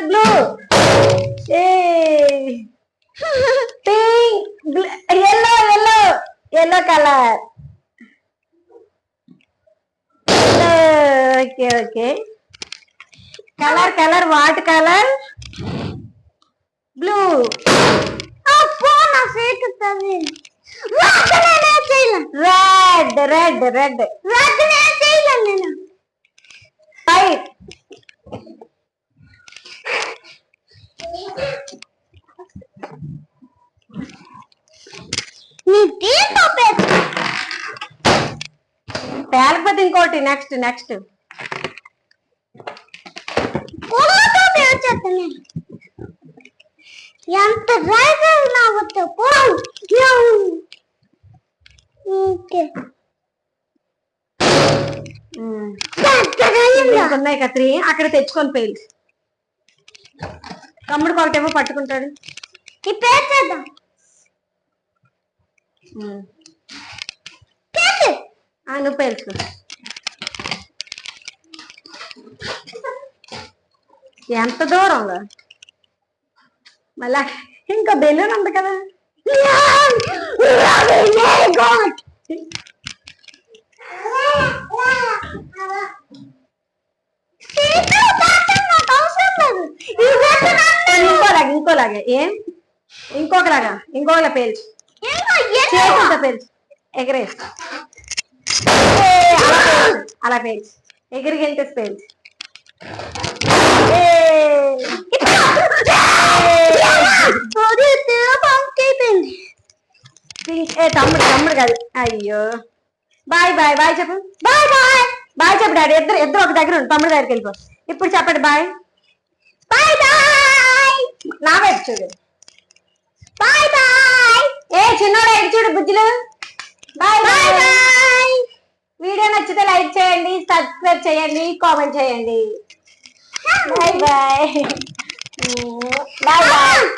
blue pink yellow yellow yellow colour okay okay colour colour what colour blue red red red white పేలకపోతే ఇంకోటి next next ఎంత ఉన్నాయి కత్రి అక్కడ తెచ్చుకొని పేలు తమ్ముడికి ఒకటేమో పట్టుకుంటాడు ఈ పేరు చేద్దాం నువ్వు పేల్చుకో ఎంత దూరంగా మళ్ళా ఇంకా బెలూన్ ఉంది కదా ఇంకోలాగే ఏం ఇంకొకలాగా ఇంకోలా పేల్చు చేతులతో పేల్చు ఎగరేసి అలా పేల్చు ఎగిరి గెంటేసి పేల్చు తమ్ముడు తమ్ముడు కాదు అయ్యో బాయ్ బాయ్ బాయ్ చెప్పు బాయ్ బాయ్ బాయ్ చెప్పు డాడీ ఇద్దరు ఇద్దరు ఒక దగ్గర ఉండు తమ్ముడు దగ్గరికి వెళ్ళిపో ఇప్పుడు చెప్పండి బాయ్ బాయ్ బాయ్ నా వైపు చూడు బాయ్ బాయ్ చిన్నోడు ఎటు చూడు బుజ్జులు బాయ్ బాయ్ బాయ్ వీడియో నచ్చితే లైక్ చేయండి సబ్స్క్రైబ్ చేయండి కామెంట్ చేయండి బాయ్ బాయ్ బాయ్ బాయ్